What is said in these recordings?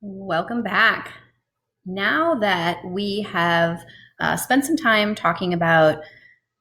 Welcome back. Now that we have spent some time talking about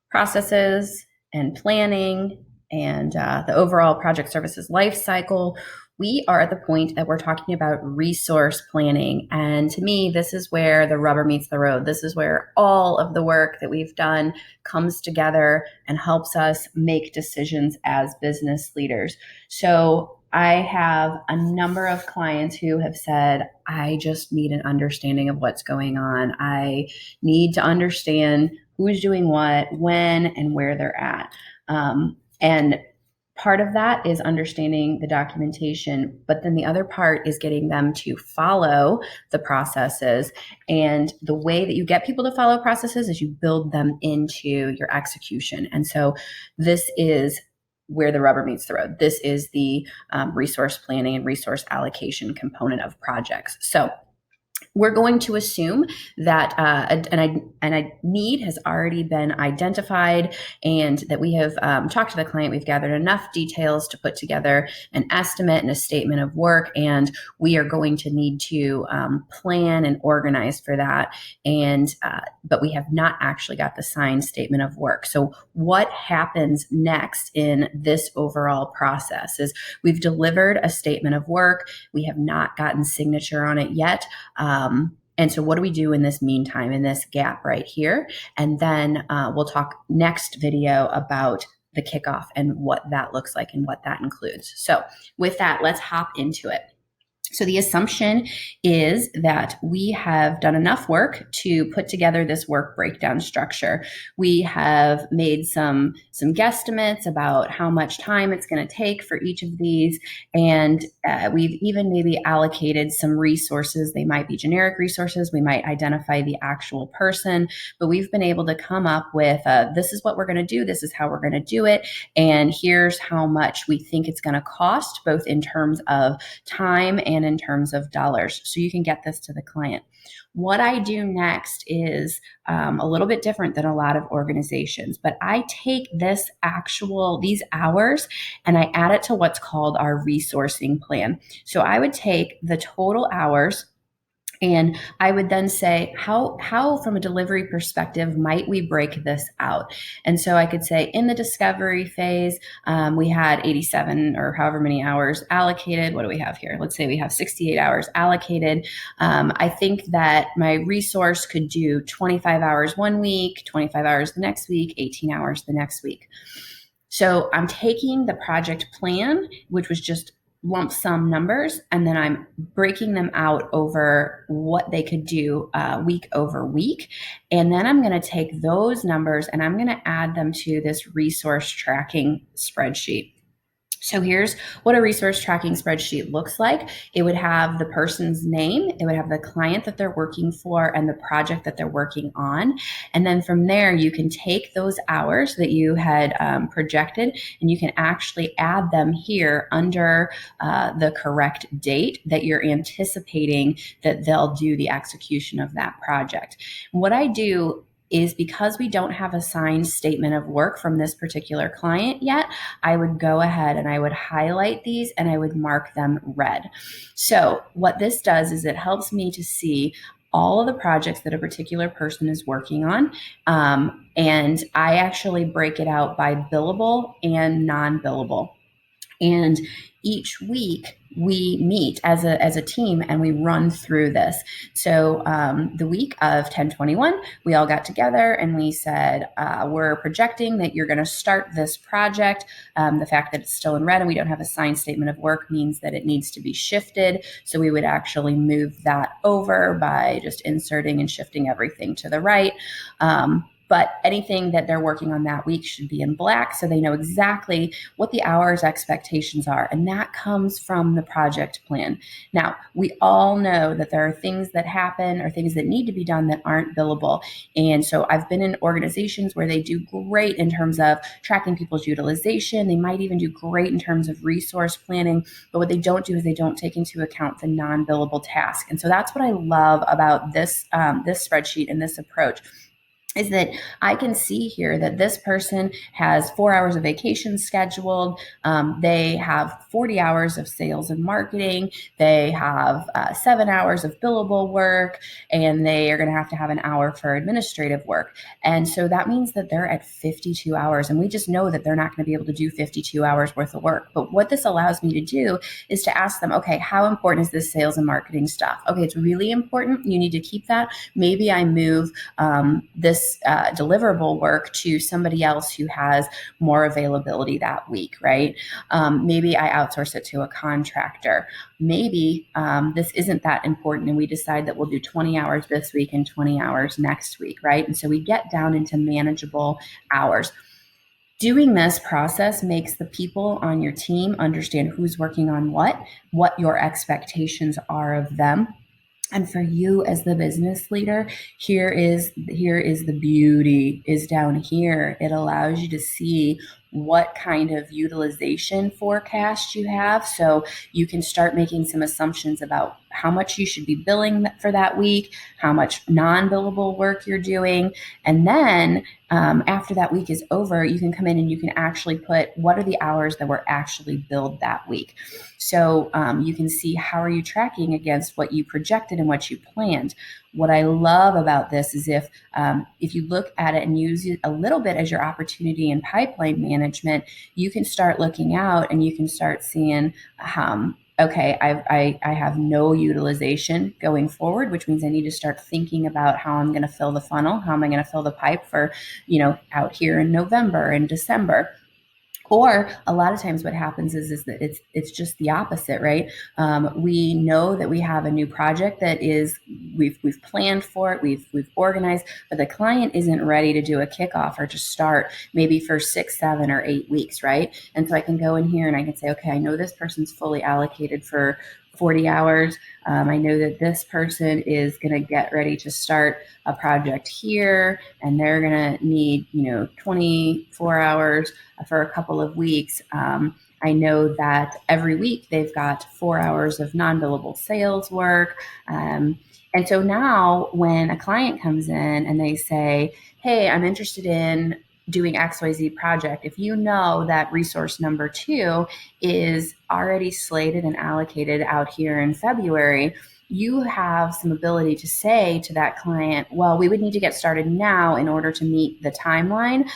processes and planning and the overall project services life cycle, we are at the point that we're talking about resource planning. And to me, this is where the rubber meets the road. This is where all of the work that we've done comes together and helps us make decisions as business leaders. So I have a number of clients who have said, I just need an understanding of what's going on. I need to understand who's doing what, when, and where they're at. And part of that is understanding the documentation, but then the other part is getting them to follow the processes. And the way that you get people to follow processes is you build them into your execution. And so this is where the rubber meets the road. This is the resource planning and resource allocation component of projects. So we're going to assume that a need has already been identified and that we have talked to the client. We've gathered enough details to put together an estimate and a statement of work, and we are going to need to plan and organize for that. But we have not actually got the signed statement of work. So what happens next in this overall process is we've delivered a statement of work. We have not gotten signature on it yet. And so what do we do in this meantime, in this gap right here? And then we'll talk next video about the kickoff and what that looks like and what that includes. So with that, let's hop into it. So the assumption is that we have done enough work to put together this work breakdown structure. We have made some guesstimates about how much time it's going to take for each of these, and we've even maybe allocated some resources. They might be generic resources. We might identify the actual person, but we've been able to come up with this is what we're going to do. This is how we're going to do it. And here's how much we think it's going to cost, both in terms of time and in terms of dollars, so you can get this to the client. What I do next is a little bit different than a lot of organizations, but I take these hours and I add it to what's called our resourcing plan. So I would take the total hours and I would then say, how from a delivery perspective might we break this out? And so I could say in the discovery phase, we had 87 or however many hours allocated. What do we have here? Let's say we have 68 hours allocated. I think that my resource could do 25 hours one week, 25 hours the next week, 18 hours the next week. So I'm taking the project plan, which was just lump sum numbers, and then I'm breaking them out over what they could do week over week. And then I'm going to take those numbers and I'm going to add them to this resource tracking spreadsheet. So here's what a resource tracking spreadsheet looks like. It would have the person's name, it would have the client that they're working for and the project that they're working on. And then from there, you can take those hours that you had projected and you can actually add them here under the correct date that you're anticipating that they'll do the execution of that project. What I do is, because we don't have a signed statement of work from this particular client yet, I would go ahead and I would highlight these and I would mark them red. So what this does is it helps me to see all of the projects that a particular person is working on. And I actually break it out by billable and non-billable. And each week we meet as a team and we run through this. So the week of 10/21, we all got together and we said, we're projecting that you're going to start this project. The fact that it's still in red and we don't have a signed statement of work means that it needs to be shifted. So we would actually move that over by just inserting and shifting everything to the right. But anything that they're working on that week should be in black, so they know exactly what the hours expectations are. And that comes from the project plan. Now, we all know that there are things that happen or things that need to be done that aren't billable. And so I've been in organizations where they do great in terms of tracking people's utilization. They might even do great in terms of resource planning. But what they don't do is they don't take into account the non-billable task. And so that's what I love about this spreadsheet and this approach. is that I can see here that this person has 4 hours of vacation scheduled. They have 40 hours of sales and marketing. They have 7 hours of billable work, and they are going to have an hour for administrative work. And so that means that they're at 52 hours, and we just know that they're not going to be able to do 52 hours worth of work. But what this allows me to do is to ask them, okay, how important is this sales and marketing stuff? Okay, it's really important. You need to keep that. Maybe I move this deliverable work to somebody else who has more availability that week, right? Maybe I outsource it to a contractor. Maybe this isn't that important, and we decide that we'll do 20 hours this week and 20 hours next week, right? And so we get down into manageable hours. Doing this process makes the people on your team understand who's working on what your expectations are of them. And for you as the business leader, here is the beauty is down here. It allows you to see what kind of utilization forecast you have. So you can start making some assumptions about how much you should be billing for that week, how much non-billable work you're doing. And then after that week is over, you can come in and you can actually put what are the hours that were actually billed that week. So you can see how are you tracking against what you projected and what you planned. What I love about this is if you look at it and use it a little bit as your opportunity and pipeline management, you can start looking out and you can start seeing, okay, I have no utilization going forward, which means I need to start thinking about how I'm going to fill the funnel, how am I going to fill the pipe for, out here in November and December. Or a lot of times what happens is that it's just the opposite, right? We know that we have a new project that is we've planned for it, we've organized, but the client isn't ready to do a kickoff or to start maybe for 6, 7, or 8 weeks, right? And so I can go in here and I can say, okay, I know this person's fully allocated for 40 hours. I know that this person is going to get ready to start a project here, and they're going to need, 24 hours for a couple of weeks. I know that every week they've got 4 hours of non-billable sales work. And so now when a client comes in and they say, hey, I'm interested in doing XYZ project, if you know that resource number 2 is already slated and allocated out here in February, you have some ability to say to that client, well, we would need to get started now in order to meet the timeline,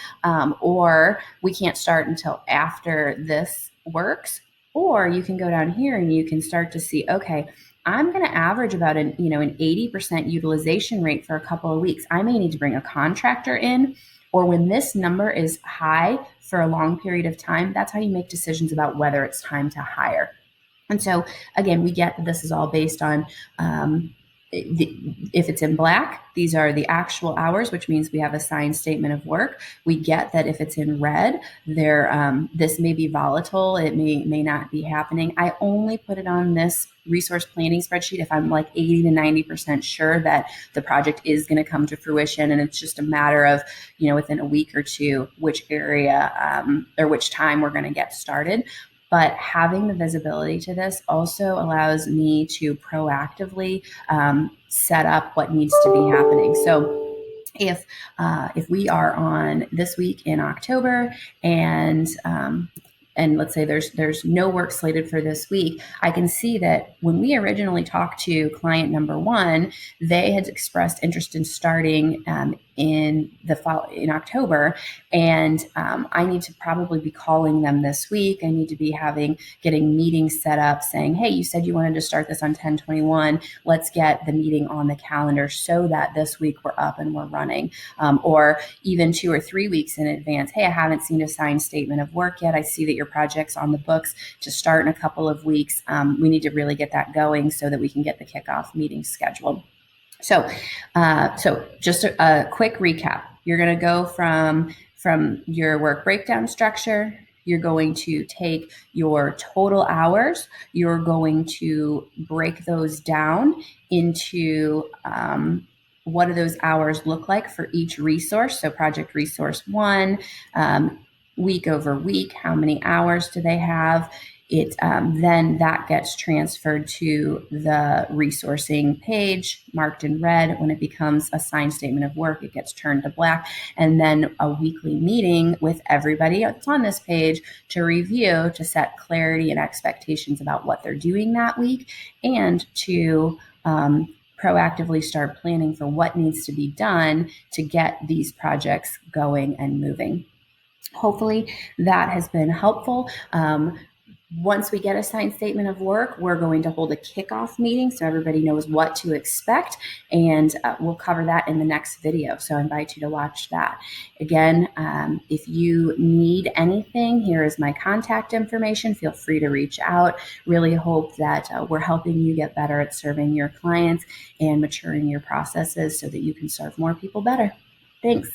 or we can't start until after this works. Or you can go down here and you can start to see, okay, I'm going to average about an 80% utilization rate for a couple of weeks. I may need to bring a contractor in, or when this number is high for a long period of time, that's how you make decisions about whether it's time to hire. And so, again, we get that this is all based on if it's in black, these are the actual hours, which means we have a signed statement of work. We get that if it's in red, this may be volatile. It may not be happening. I only put it on this resource planning spreadsheet if I'm like 80 to 90% sure that the project is going to come to fruition, and it's just a matter of, within a week or two, which area or which time we're going to get started. But having the visibility to this also allows me to proactively set up what needs to be happening. So if we are on this week in October and let's say there's no work slated for this week, I can see that when we originally talked to client number 1, they had expressed interest in starting in October, and I need to probably be calling them this week. I need to be getting meetings set up saying, hey, you said you wanted to start this on 10/21. Let's get the meeting on the calendar so that this week we're up and we're running. Or even 2 or 3 weeks in advance. Hey, I haven't seen a signed statement of work yet. I see that your project's on the books to start in a couple of weeks. We need to really get that going so that we can get the kickoff meeting scheduled. So just a quick recap. You're going to go from your work breakdown structure. You're going to take your total hours. You're going to break those down into what do those hours look like for each resource. So project resource 1, week over week, how many hours do they have? then that gets transferred to the resourcing page marked in red. When it becomes a signed statement of work, it gets turned to black, and then a weekly meeting with everybody that's on this page to review, to set clarity and expectations about what they're doing that week, and to proactively start planning for what needs to be done to get these projects going and moving. Hopefully that has been helpful. Once we get a signed statement of work, we're going to hold a kickoff meeting so everybody knows what to expect, and we'll cover that in the next video. So I invite you to watch that. Again, if you need anything, here is my contact information. Feel free to reach out. Really hope that we're helping you get better at serving your clients and maturing your processes so that you can serve more people better. Thanks.